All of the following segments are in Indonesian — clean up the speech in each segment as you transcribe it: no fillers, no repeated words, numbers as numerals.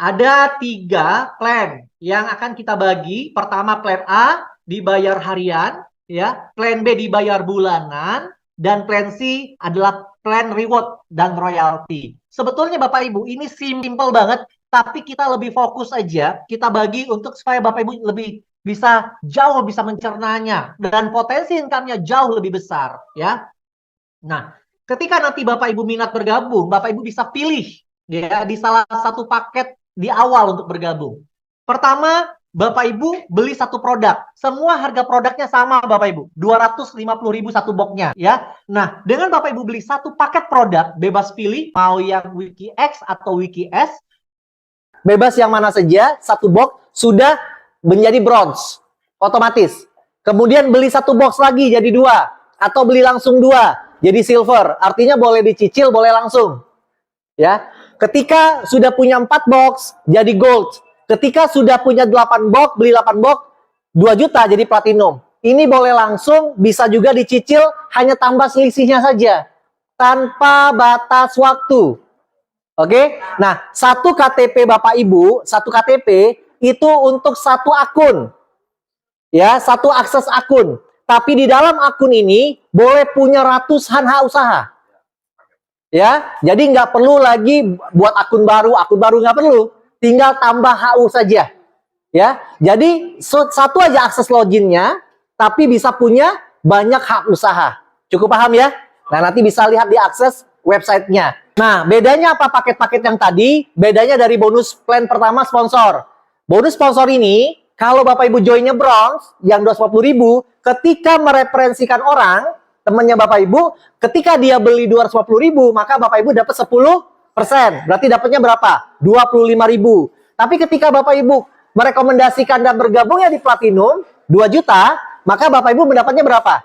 Ada 3 plan yang akan kita bagi. Pertama, plan A dibayar harian, ya. Plan B dibayar bulanan, dan plan C adalah plan reward dan royalty. Sebetulnya Bapak Ibu ini simple banget, tapi kita lebih fokus aja. Kita bagi untuk supaya Bapak Ibu lebih jauh bisa mencernanya dan potensi income-nya jauh lebih besar, ya. Nah, ketika nanti Bapak Ibu minat bergabung, Bapak Ibu bisa pilih ya di salah satu paket di awal untuk bergabung. Pertama, Bapak Ibu beli satu produk. Semua harga produknya sama Bapak Ibu. 250.000 satu boxnya ya. Nah, dengan Bapak Ibu beli satu paket produk, bebas pilih mau yang Wiki X atau Wiki S. Bebas yang mana saja, satu box sudah menjadi bronze. Otomatis. Kemudian beli satu box lagi jadi 2. Atau beli langsung 2 jadi silver. Artinya boleh dicicil, boleh langsung. Ya. Ketika sudah punya 4 box jadi gold. Ketika sudah punya 8 box, beli 8 box 2 juta jadi platinum. Ini boleh langsung, bisa juga dicicil, hanya tambah selisihnya saja tanpa batas waktu. Oke? Nah, satu KTP Bapak Ibu, satu KTP itu untuk satu akun. Ya, satu akses akun. Tapi di dalam akun ini boleh punya ratusan hak usaha. Ya, jadi nggak perlu lagi buat akun baru nggak perlu, tinggal tambah HU saja. Ya, jadi satu aja akses loginnya, tapi bisa punya banyak hak usaha. Cukup paham ya? Nah, nanti bisa lihat di akses websitenya. Nah, bedanya apa paket-paket yang tadi? Bedanya dari bonus plan pertama sponsor. Bonus sponsor ini, kalau Bapak Ibu joinnya bronze, yang 250.000, ketika mereferensikan orang, temannya Bapak Ibu, ketika dia beli 250.000, maka Bapak Ibu dapat 10%. Berarti dapatnya berapa? 25.000. Tapi ketika Bapak Ibu merekomendasikan dan bergabungnya di Platinum 2 juta, maka Bapak Ibu mendapatnya berapa?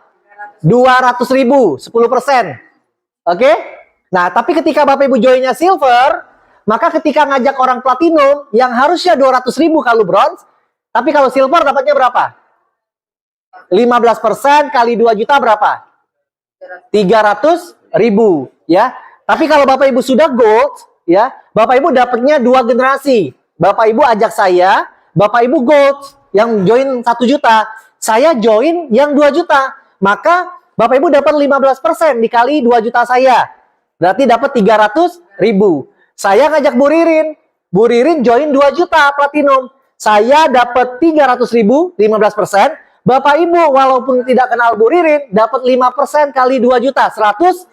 200.000, 10%. Oke? Nah, tapi ketika Bapak Ibu joinnya Silver, maka ketika ngajak orang Platinum yang harusnya 200.000 kalau bronze, tapi kalau Silver dapatnya berapa? 15% kali 2 juta berapa? 300.000 ya. Tapi kalau Bapak Ibu sudah gold ya, Bapak Ibu dapatnya 2 generasi. Bapak Ibu ajak saya, Bapak Ibu gold yang join 1 juta, saya join yang 2 juta. Maka Bapak Ibu dapat 15% dikali 2 juta saya. Berarti dapat 300.000. Saya ngajak Bu Ririn join 2 juta platinum. Saya dapat 300.000, 15%. Bapak Ibu walaupun tidak kenal Bu Ririn dapat 5% kali 2 juta, 100.000.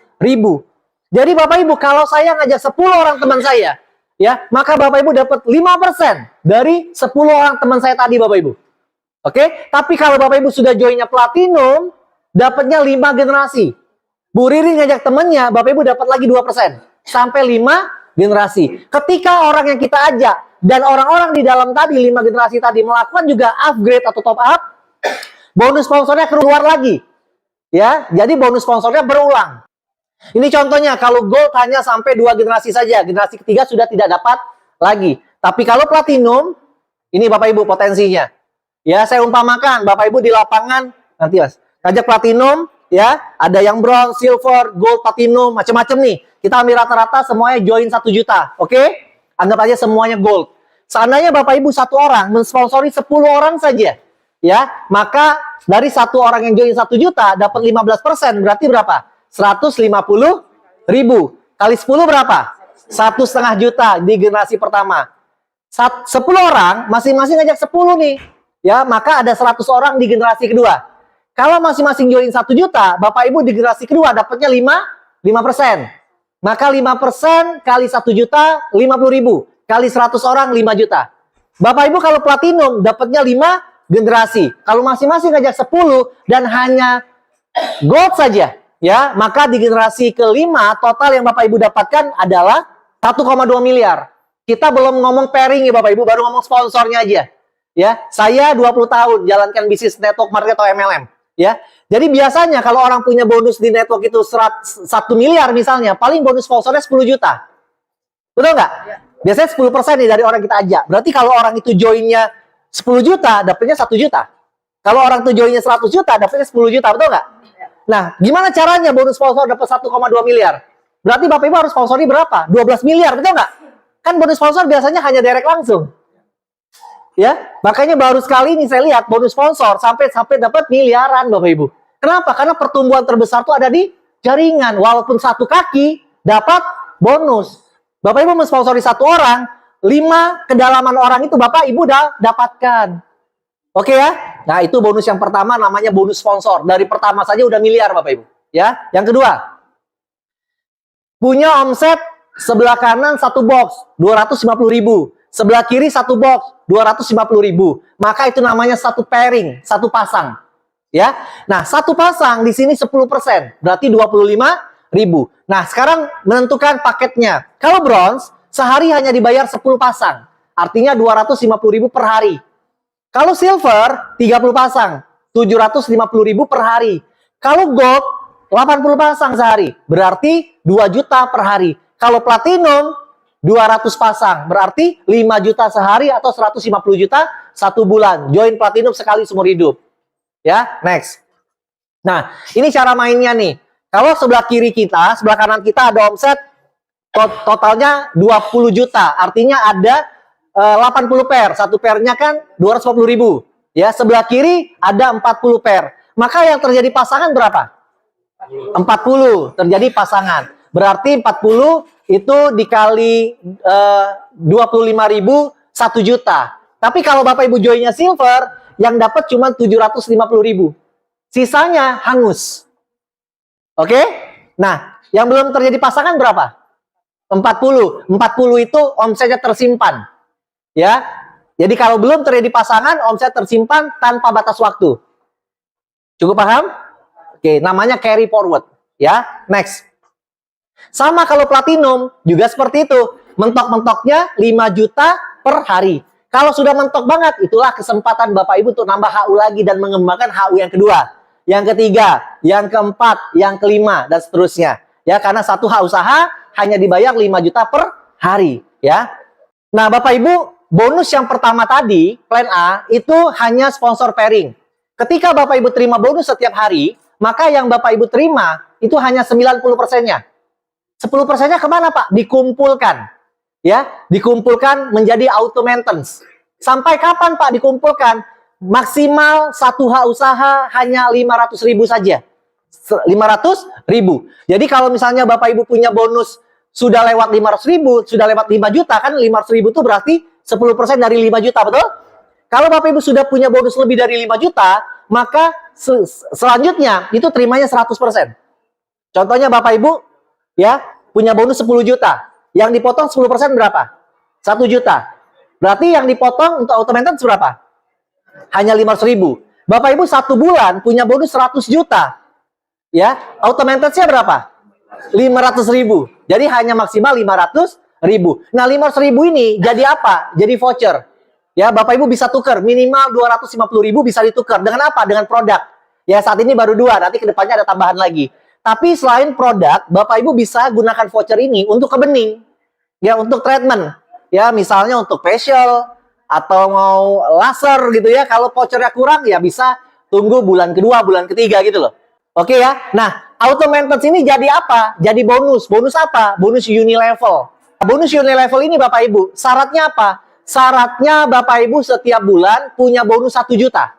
Jadi Bapak Ibu kalau saya ngajak 10 orang teman saya, ya, maka Bapak Ibu dapat 5% dari 10 orang teman saya tadi Bapak Ibu. Oke? Tapi kalau Bapak Ibu sudah joinnya platinum, dapatnya 5 generasi. Bu Ririn ngajak temannya, Bapak Ibu dapat lagi 2%. Sampai 5 generasi. Ketika orang yang kita ajak dan orang-orang di dalam tadi 5 generasi tadi melakukan juga upgrade atau top up, bonus sponsornya keluar lagi. Ya, jadi bonus sponsornya berulang. Ini contohnya kalau gold hanya sampai 2 generasi saja. Generasi ketiga sudah tidak dapat lagi. Tapi kalau platinum, ini Bapak Ibu potensinya. Ya, saya umpamakan Bapak Ibu di lapangan nanti Mas, ajak platinum ya, ada yang bronze, silver, gold, platinum, macam-macam nih. Kita ambil rata-rata semuanya join 1 juta. Oke? Anggap aja semuanya gold. Seandainya Bapak Ibu satu orang mensponsori 10 orang saja. Ya, maka dari satu orang yang join 1 juta dapat 15%, berarti berapa? 150.000 kali 10 berapa? 1,5 juta di generasi pertama. 10 orang masing-masing ngajak 10 nih. Ya, maka ada 100 orang di generasi kedua. Kalau masing-masing join 1 juta, Bapak Ibu di generasi kedua dapatnya 5%. Maka 5% kali 1 juta 50.000 kali 100 orang 5 juta. Bapak Ibu kalau platinum dapatnya 5 generasi. Kalau masing-masing ngajak 10 dan hanya gold saja, ya, maka di generasi kelima total yang Bapak Ibu dapatkan adalah 1,2 miliar. Kita belum ngomong pairing ya Bapak Ibu, baru ngomong sponsornya aja. Ya, saya 20 tahun jalankan bisnis network marketing atau MLM, ya. Jadi biasanya kalau orang punya bonus di network itu 1 miliar misalnya, paling bonus sponsornya 10 juta. Betul nggak? Biasanya 10% nih dari orang kita ajak. Berarti kalau orang itu joinnya 10 juta, dapatnya 1 juta. Kalau orang itu joinnya 100 juta, dapatnya 10 juta, betul nggak? Nah, gimana caranya bonus sponsor dapat 1,2 miliar? Berarti Bapak Ibu harus sponsori berapa? 12 miliar, betul nggak? Kan bonus sponsor biasanya hanya direct langsung. Ya, makanya baru sekali ini saya lihat bonus sponsor sampai dapat miliaran Bapak Ibu. Kenapa? Karena pertumbuhan terbesar itu ada di jaringan. Walaupun satu kaki dapat bonus. Bapak Ibu mensponsori satu orang, 5 kedalaman orang itu Bapak Ibu udah dapatkan. Oke ya? Nah, itu bonus yang pertama namanya bonus sponsor. Dari pertama saja udah miliar Bapak Ibu. Ya, yang kedua. Punya omset sebelah kanan satu box 250.000, sebelah kiri satu box 250.000. Maka itu namanya satu pairing, satu pasang. Ya. Nah, satu pasang di sini 10%, berarti 25.000. Nah, sekarang menentukan paketnya. Kalau bronze sehari hanya dibayar 10 pasang. Artinya 250.000 per hari. Kalau silver 30 pasang, 750.000 per hari. Kalau gold 80 pasang sehari, berarti 2 juta per hari. Kalau platinum 200 pasang, berarti 5 juta sehari atau 150 juta satu bulan. Join platinum sekali seumur hidup. Ya, next. Nah, ini cara mainnya nih. Kalau sebelah kiri kita, sebelah kanan kita ada omset totalnya 20 juta. Artinya ada 80 pair. Satu pairnya kan 250.000. Ya, sebelah kiri ada 40 pair. Maka yang terjadi pasangan berapa? 40 terjadi pasangan. Berarti 40 itu dikali 25.000 1 juta. Tapi kalau Bapak Ibu joinnya silver, yang dapat cuma 750.000. Sisanya hangus. Oke? Nah, yang belum terjadi pasangan berapa? 40. 40 itu omsetnya tersimpan. Ya. Jadi kalau belum terjadi pasangan, omset tersimpan tanpa batas waktu. Cukup paham? Oke, namanya carry forward. Ya, next. Sama kalau platinum, juga seperti itu. Mentok-mentoknya 5 juta per hari. Kalau sudah mentok banget, itulah kesempatan Bapak Ibu untuk nambah HU lagi dan mengembangkan HU yang kedua, yang ketiga, yang keempat, yang kelima, dan seterusnya. Ya, karena satu HU usaha hanya dibayar 5 juta per hari. Ya. Nah, Bapak Ibu, bonus yang pertama tadi, plan A, itu hanya sponsor pairing. Ketika Bapak Ibu terima bonus setiap hari, maka yang Bapak Ibu terima itu hanya 90%-nya. 10%-nya kemana Pak? Dikumpulkan. Ya, dikumpulkan menjadi auto maintenance. Sampai kapan Pak dikumpulkan? Maksimal satu H usaha hanya 500.000 saja. 500.000. Jadi kalau misalnya Bapak Ibu punya bonus sudah lewat 500.000, sudah lewat 5 juta, kan 500.000 itu berarti 10% dari 5 juta, betul? Kalau Bapak Ibu sudah punya bonus lebih dari 5 juta, maka selanjutnya itu terimanya 100%. Contohnya Bapak Ibu ya punya bonus 10 juta. Yang dipotong 10% berapa? 1 juta. Berarti yang dipotong untuk auto maintenance berapa? Hanya 500.000. Bapak Ibu satu bulan punya bonus 100 juta. Ya, auto maintenance-nya berapa? 500.000. Jadi hanya maksimal 500.000. Nah, 500.000 ini jadi apa? Jadi voucher. Ya, Bapak Ibu bisa tukar minimal 250.000 bisa ditukar dengan apa? Dengan produk. Ya, saat ini baru 2, nanti kedepannya ada tambahan lagi. Tapi selain produk, Bapak Ibu bisa gunakan voucher ini untuk ke bening. Ya, untuk treatment. Ya, misalnya untuk facial atau mau laser gitu ya. Kalau vouchernya kurang ya bisa tunggu bulan kedua, bulan ketiga gitu loh. Oke ya. Nah, auto maintenance ini jadi apa? Jadi bonus. Bonus apa? Bonus unilevel. Bonus unilevel ini Bapak Ibu, syaratnya apa? Syaratnya Bapak Ibu setiap bulan punya bonus 1 juta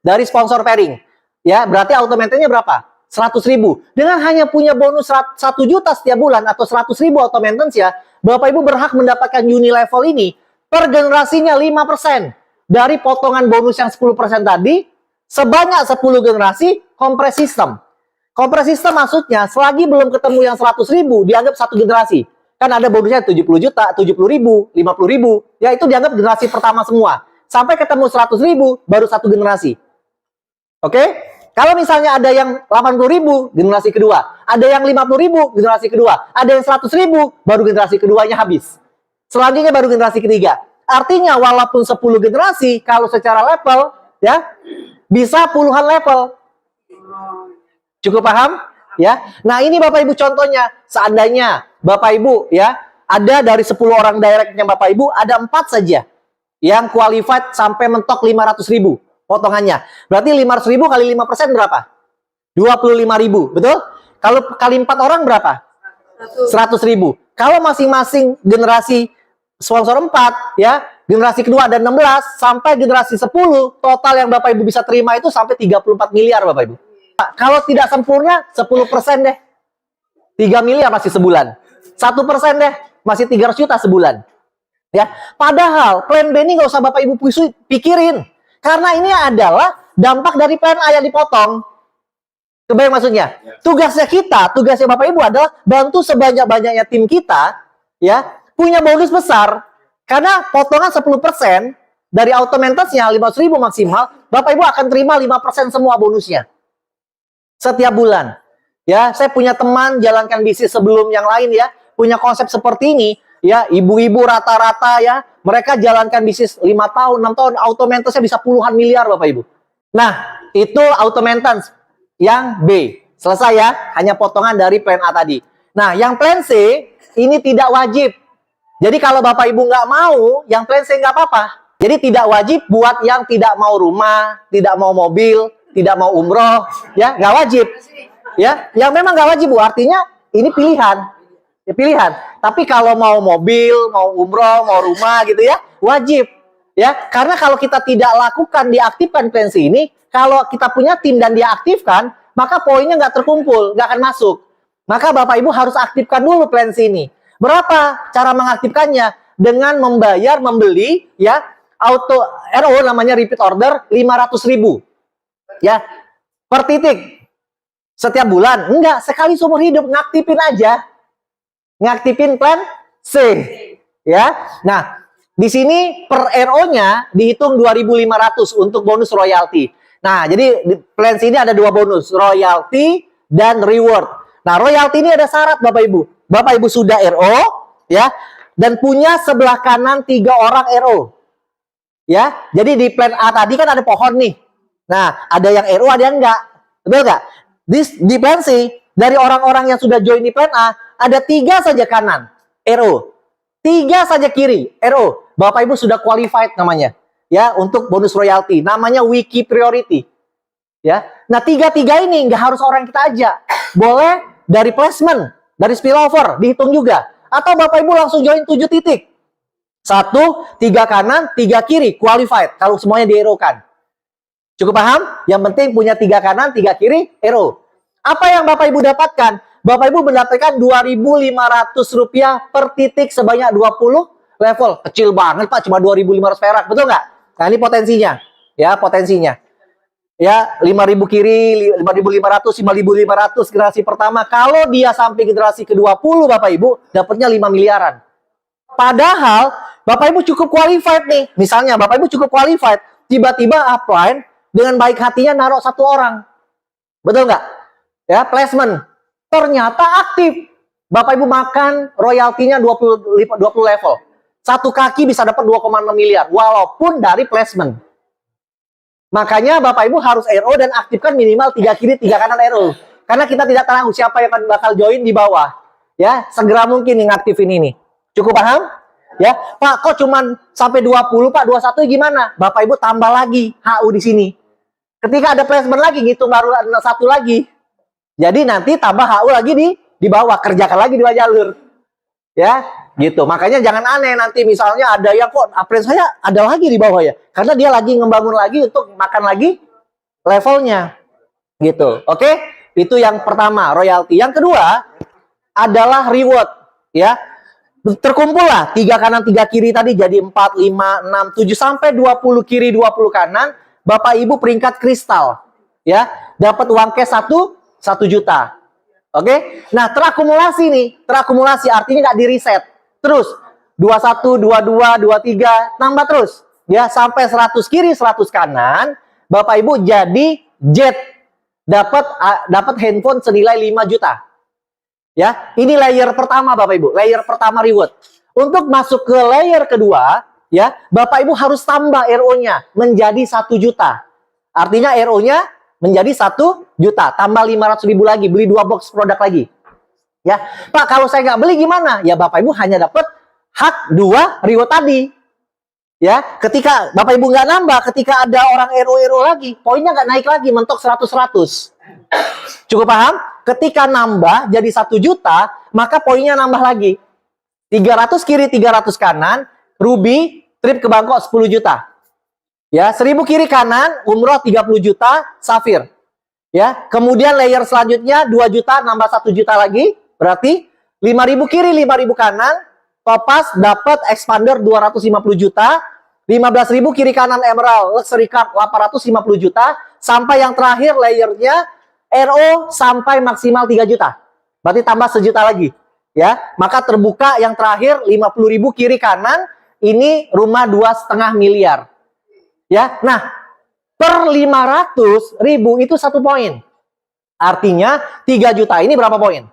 dari sponsor pairing. Ya, berarti auto maintenance-nya berapa? 100.000. Dengan hanya punya bonus 1 juta setiap bulan atau 100.000 auto maintenance ya, Bapak Ibu berhak mendapatkan unilevel ini per generasinya 5% dari potongan bonus yang 10% tadi sebanyak 10 generasi kompres sistem. Kompres sistem maksudnya selagi belum ketemu yang 100.000 dianggap satu generasi. Kan ada bonusnya 70 juta, 70.000, 50.000. Ya itu dianggap generasi pertama semua. Sampai ketemu 100.000 baru satu generasi. Oke? Kalau misalnya ada yang 80.000 generasi kedua, ada yang 50.000 generasi kedua, ada yang 100.000 baru generasi keduanya habis. Selanjutnya baru generasi ketiga. Artinya walaupun 10 generasi, kalau secara level ya bisa puluhan level. Cukup paham? Ya. Nah, ini Bapak Ibu contohnya. Seandainya Bapak Ibu ya ada dari 10 orang directnya Bapak Ibu ada 4 saja yang qualified sampai mentok 500.000 potongannya. Berarti 500.000 kali 5% berapa? 25.000, betul? Kalau kali 4 orang berapa? 100.000. Kalau masing-masing generasi sponsor 4, ya. Generasi kedua ada 16 sampai generasi 10, total yang Bapak Ibu bisa terima itu sampai 34 miliar Bapak Ibu. Kalau tidak sempurna 10% deh. 3 miliar masih sebulan. 1% deh, masih 300 juta sebulan. Ya, padahal plan B ini nggak usah Bapak Ibu pikirin. Karena ini adalah dampak dari plan A yang dipotong. Kebayang maksudnya? Tugasnya kita, tugasnya Bapak Ibu adalah bantu sebanyak-banyaknya tim kita, ya, punya bonus besar. Karena potongan 10% dari auto maintenance-nya 500.000 maksimal, Bapak Ibu akan terima 5% semua bonusnya. Setiap bulan. Ya, saya punya teman jalankan bisnis sebelum yang lain ya, punya konsep seperti ini, ya, ibu-ibu rata-rata ya, mereka jalankan bisnis 5 tahun, 6 tahun, auto maintenance-nya bisa puluhan miliar Bapak Ibu. Nah, itu auto maintenance yang B. Selesai ya, hanya potongan dari plan A tadi. Nah, yang plan C, ini tidak wajib. Jadi kalau Bapak Ibu nggak mau, yang plan C nggak apa-apa. Jadi tidak wajib buat yang tidak mau rumah, tidak mau mobil, tidak mau umroh, ya, nggak wajib. Ya, yang memang nggak wajib, Bu. Artinya ini pilihan. Ya, pilihan. Tapi kalau mau mobil, mau umroh, mau rumah gitu ya, wajib. Ya, karena kalau kita tidak lakukan, diaktifkan plan C ini, kalau kita punya tim dan dia aktifkan, maka poinnya nggak terkumpul, nggak akan masuk. Maka Bapak Ibu harus aktifkan dulu plan C ini. Berapa cara mengaktifkannya? Dengan membayar, membeli, ya, auto RO namanya repeat order 500.000. Ya, per titik. Setiap bulan? Enggak, sekali seumur hidup ngaktifin aja. Ngaktifin plan C. Ya. Nah, di sini per RO-nya dihitung 2.500 untuk bonus royalti. Nah, jadi di plan C ini ada 2 bonus, royalti dan reward. Nah, royalti ini ada syarat Bapak Ibu. Bapak Ibu sudah RO, ya, dan punya sebelah kanan 3 orang RO. Ya, jadi di plan A tadi kan ada pohon nih. Nah, ada yang RO, ada yang enggak. Betul nggak? Di plan C, dari orang-orang yang sudah join di plan A, ada 3 saja kanan, RO. 3 saja kiri, RO. Bapak Ibu sudah qualified namanya. Ya, untuk bonus royalti. Namanya wiki priority. Ya. Nah, 3-3 ini nggak harus orang kita ajak. Boleh dari placement, dari spillover, dihitung juga. Atau Bapak Ibu langsung join 7 titik. 1, 3 kanan, 3 kiri, qualified. Kalau semuanya di-RO-kan. Cukup paham? Yang penting punya 3 kanan, 3 kiri, RO. Apa yang Bapak Ibu dapatkan? Bapak Ibu mendapatkan Rp2.500 per titik sebanyak 20 level. Kecil banget Pak, cuma 2.500 perak. Betul nggak? Nah, ini potensinya. Ya, potensinya. Ya, 5.000 kiri, 5.500, 5.500 generasi pertama. Kalau dia sampai generasi ke-20 Bapak Ibu, dapatnya 5 miliaran. Padahal Bapak Ibu cukup qualified nih. Misalnya Bapak Ibu cukup qualified, tiba-tiba upline dengan baik hatinya naruh 1 orang. Betul nggak? Ya, placement. Ternyata aktif. Bapak Ibu makan royaltinya 20 level. 1 kaki bisa dapat 2,6 miliar. Walaupun dari placement. Makanya Bapak Ibu harus RO dan aktifkan minimal 3 kiri, 3 kanan RO. Karena kita tidak tahu siapa yang akan bakal join di bawah. Ya, segera mungkin ngaktifin ini. Cukup paham? Ya, Pak, kok cuman sampai 20, Pak, 21 gimana? Bapak Ibu tambah lagi HU di sini. Ketika ada placement lagi, ngitung baru 1 lagi. Jadi nanti tambah HU lagi di bawah, kerjakan lagi 2 jalur. Ya, gitu. Makanya jangan aneh nanti misalnya ada yang kok upline saya ada lagi di bawah ya. Karena dia lagi ngembangun lagi untuk makan lagi levelnya. Gitu. Oke? Itu yang pertama, royalti. Yang kedua adalah reward, ya. Terkumpul lah 3 kanan 3 kiri tadi jadi 4, 5, 6, 7 sampai 20 kiri 20 kanan. Bapak Ibu peringkat kristal, ya. Dapat uang cash 1 juta. Oke? Nah, terakumulasi nih. Terakumulasi artinya nggak di-reset. Terus 21, 22, 23 nambah terus. Ya, sampai 100 kiri, 100 kanan. Bapak Ibu jadi jet. Dapat handphone senilai 5 juta. Ya, ini layer pertama Bapak Ibu, layer pertama reward. Untuk masuk ke layer kedua, ya, Bapak Ibu harus tambah RO-nya menjadi 1 juta. Artinya RO-nya menjadi 1 juta, tambah 500.000 lagi, beli 2 box produk lagi. Ya, Pak, kalau saya nggak beli gimana? Ya, Bapak Ibu hanya dapat hak 2 reward tadi. Ya, ketika Bapak Ibu nggak nambah, ketika ada orang RO lagi, poinnya nggak naik lagi, mentok 100-100. Cukup paham? Ketika nambah jadi 1 juta, maka poinnya nambah lagi. 300 kiri, 300 kanan, Ruby, trip ke Bangkok 10 juta. Ya, 1000 kiri kanan, umroh 30 juta, Safir. Ya, kemudian layer selanjutnya 2 juta, nambah 1 juta lagi, berarti 5.000 kiri, 5.000 kanan, Topaz dapat expander 250 juta, 15.000 kiri kanan Emerald, Luxury Card 850 juta, sampai yang terakhir layernya RO sampai maksimal 3 juta. Berarti tambah sejuta lagi. Ya, maka terbuka yang terakhir 50.000 kiri kanan, ini rumah 2,5 miliar. Ya, nah per 500.000 itu 1 poin. Artinya 3 juta ini berapa poin?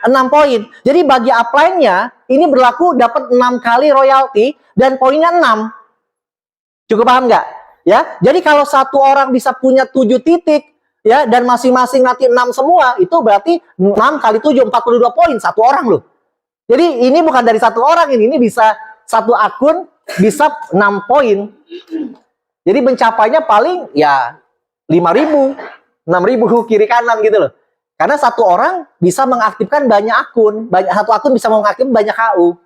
6 poin. Jadi bagi upline-nya ini berlaku dapat 6 kali royalti dan poinnya 6. Cukup paham nggak? Ya, jadi kalau satu orang bisa punya 7 titik ya dan masing-masing nanti 6 semua, itu berarti 6 kali 7 42 poin satu orang loh. Jadi ini bukan dari satu orang, ini bisa satu akun bisa 6 poin. Jadi mencapainya paling ya 5.000, 6.000 kiri kanan gitu loh. Karena satu orang bisa mengaktifkan banyak akun, satu akun bisa mengaktifkan banyak KU.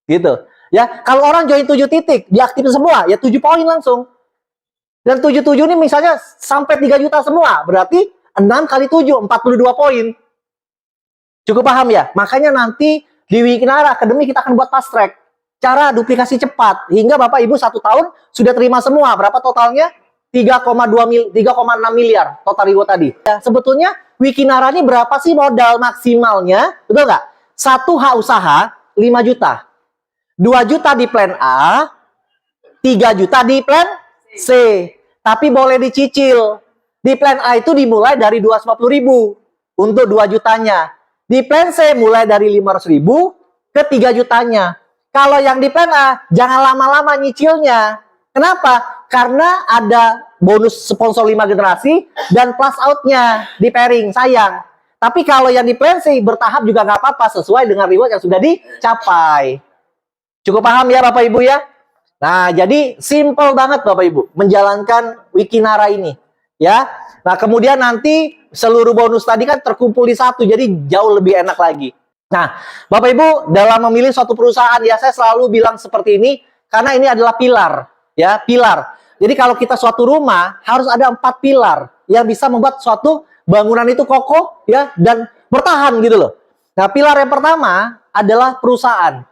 Gitu. Ya, kalau orang join 7 titik, diaktifin semua, ya 7 poin langsung. Dan 77 ini misalnya sampai 3 juta semua, berarti 6 kali 7, 42 poin. Cukup paham ya? Makanya nanti di Wikinara Academy kita akan buat fast track. Cara duplikasi cepat, hingga Bapak Ibu 1 tahun sudah terima semua. Berapa totalnya? 3,6 miliar total reward tadi. Ya, sebetulnya Wikinara ini berapa sih modal maksimalnya? Betul nggak? 1 H usaha 5 juta. 2 juta di plan A, 3 juta di plan C. Tapi boleh dicicil. Di plan A itu dimulai dari 250.000 untuk 2 jutanya. Di plan C mulai dari 500.000 ke 3 jutanya. Kalau yang di plan A, jangan lama-lama nyicilnya. Kenapa? Karena ada bonus sponsor 5 generasi dan plus out-nya di pairing, sayang. Tapi kalau yang di plan C bertahap juga nggak apa-apa, sesuai dengan reward yang sudah dicapai. Cukup paham ya Bapak Ibu ya? Nah, jadi simple banget Bapak Ibu menjalankan Wikinara ini. Ya. Nah, kemudian nanti seluruh bonus tadi kan terkumpul di satu, jadi jauh lebih enak lagi. Nah, Bapak Ibu dalam memilih suatu perusahaan ya saya selalu bilang seperti ini karena ini adalah pilar, ya, pilar. Jadi kalau kita suatu rumah harus ada 4 pilar yang bisa membuat suatu bangunan itu kokoh ya dan bertahan gitu loh. Nah, pilar yang pertama adalah perusahaan.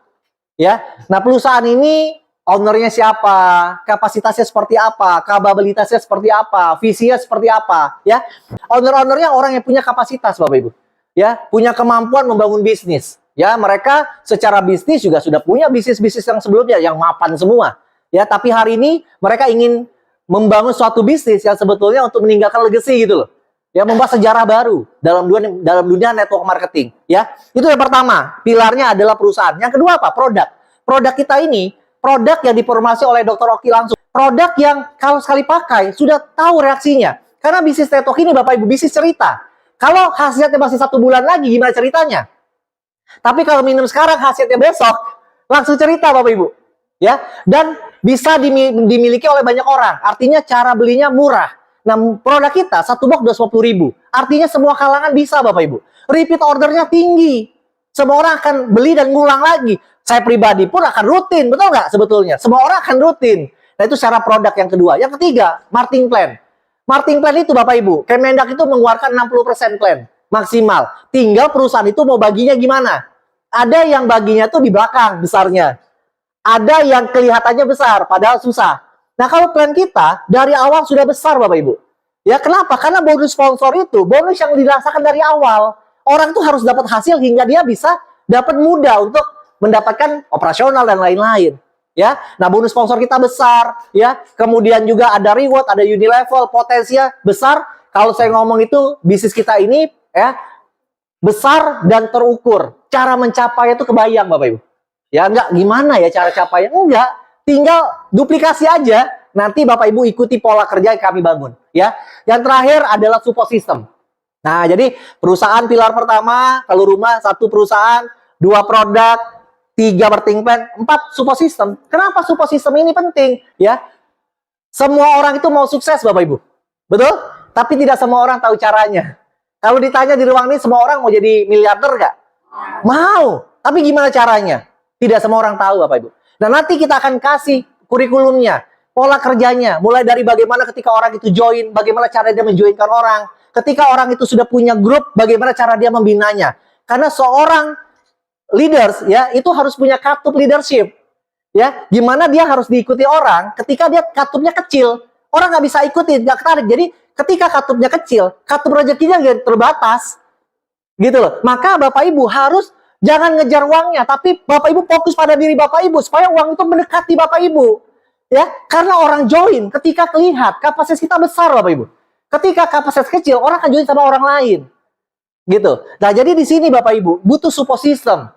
Ya. Nah, perusahaan ini ownernya siapa, kapasitasnya seperti apa, kapabilitasnya seperti apa, visinya seperti apa, ya. Owner-ownernya orang yang punya kapasitas, Bapak Ibu. Ya, punya kemampuan membangun bisnis. Ya, mereka secara bisnis juga sudah punya bisnis-bisnis yang sebelumnya yang mapan semua. Ya, tapi hari ini mereka ingin membangun suatu bisnis yang sebetulnya untuk meninggalkan legacy gitu loh. Ya, membuat sejarah baru dalam dunia network marketing. Ya, itu yang pertama. Pilarnya adalah perusahaan. Yang kedua apa? Produk. Produk kita ini produk yang dipromosikan oleh Dr. Oki langsung. Produk yang kalau sekali pakai sudah tahu reaksinya. Karena bisnis network ini Bapak Ibu bisnis cerita. Kalau khasiatnya masih 1 bulan lagi, gimana ceritanya? Tapi kalau minum sekarang, khasiatnya besok, langsung cerita Bapak Ibu. Ya, dan bisa dimiliki oleh banyak orang. Artinya cara belinya murah. Nah, produk kita, 1 box 250.000. Artinya semua kalangan bisa Bapak Ibu. Repeat ordernya tinggi. Semua orang akan beli dan ngulang lagi. Saya pribadi pun akan rutin, betul nggak sebetulnya? Semua orang akan rutin. Nah, itu cara produk yang kedua. Yang ketiga, marketing plan. Marketing plan itu Bapak Ibu, Kemendak itu mengeluarkan 60% plan maksimal. Tinggal perusahaan itu mau baginya gimana. Ada yang baginya tuh di belakang besarnya. Ada yang kelihatannya besar, padahal susah. Nah, kalau plan kita dari awal sudah besar Bapak Ibu. Ya, kenapa? Karena bonus sponsor itu, bonus yang dirasakan dari awal. Orang tuh harus dapat hasil hingga dia bisa dapat mudah untuk mendapatkan operasional dan lain-lain. Ya, nah bonus sponsor kita besar, ya. Kemudian juga ada reward, ada unilevel, potensinya besar. Kalau saya ngomong itu bisnis kita ini, ya, besar dan terukur. Cara mencapai itu kebayang, Bapak Ibu. Ya, enggak gimana ya cara capainya? Enggak, tinggal duplikasi aja. Nanti Bapak Ibu ikuti pola kerja yang kami bangun. Ya, yang terakhir adalah support system. Nah, jadi perusahaan pilar pertama, kalau rumah 1 perusahaan, 2 produk, 3 marketing plan, 4 support system. Kenapa support system ini penting? Ya, semua orang itu mau sukses, Bapak Ibu. Betul? Tapi tidak semua orang tahu caranya. Kalau ditanya di ruang ini, semua orang mau jadi miliarder nggak? Mau. Tapi gimana caranya? Tidak semua orang tahu, Bapak Ibu. Nah, nanti kita akan kasih kurikulumnya, pola kerjanya, mulai dari bagaimana ketika orang itu join, bagaimana cara dia menjoinkan orang. Ketika orang itu sudah punya grup, bagaimana cara dia membinanya. Karena seorang leaders ya, itu harus punya katup leadership. Ya, gimana dia harus diikuti orang ketika dia katupnya kecil. Orang nggak bisa ikutin, nggak ketarik. Jadi, ketika katupnya kecil, katup rezekinya terbatas. Gitu loh. Maka Bapak Ibu harus jangan ngejar uangnya, tapi Bapak Ibu fokus pada diri Bapak Ibu supaya uang itu mendekati Bapak Ibu. Ya, karena orang join ketika lihat kapasitas kita besar, Bapak Ibu. Ketika kapasitas kecil, orang akan join sama orang lain. Gitu. Nah, jadi di sini Bapak Ibu butuh support system.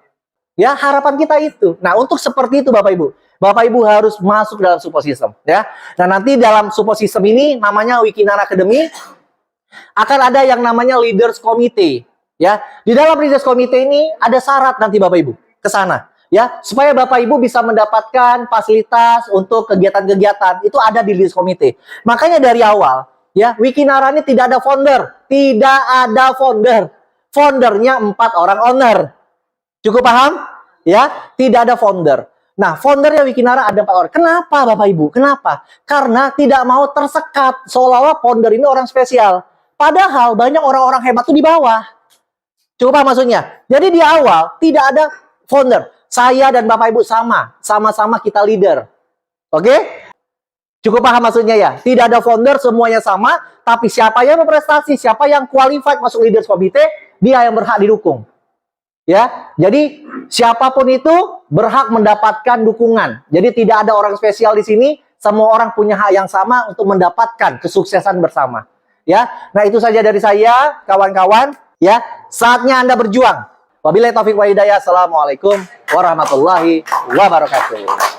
Ya, harapan kita itu. Nah, untuk seperti itu Bapak Ibu harus masuk dalam support system, ya. Nah, nanti dalam support system ini namanya Wikinara Academy akan ada yang namanya Leaders Committee. Ya, di dalam Leaders Committee ini ada syarat nanti Bapak Ibu ke sana, ya, supaya Bapak Ibu bisa mendapatkan fasilitas untuk kegiatan-kegiatan itu ada di Leaders Committee. Makanya dari awal, ya, Wikinara ini tidak ada founder, foundernya 4 orang owner. Cukup paham? Ya, tidak ada founder. Nah, foundernya Wikinara ada 4 orang. Kenapa Bapak Ibu? Kenapa? Karena tidak mau tersekat seolah-olah founder ini orang spesial. Padahal banyak orang-orang hebat tuh di bawah. Cukup paham maksudnya? Jadi di awal tidak ada founder. Saya dan Bapak Ibu sama-sama kita leader. Oke? Cukup paham maksudnya ya? Tidak ada founder, semuanya sama, tapi siapa yang berprestasi, siapa yang qualified masuk leaders committee, dia yang berhak didukung. Ya, jadi siapapun itu berhak mendapatkan dukungan. Jadi tidak ada orang spesial di sini, semua orang punya hak yang sama untuk mendapatkan kesuksesan bersama. Ya, nah itu saja dari saya, kawan-kawan. Ya, saatnya Anda berjuang. Wabillahi taufiq wa hidayah. Assalamualaikum warahmatullahi wabarakatuh.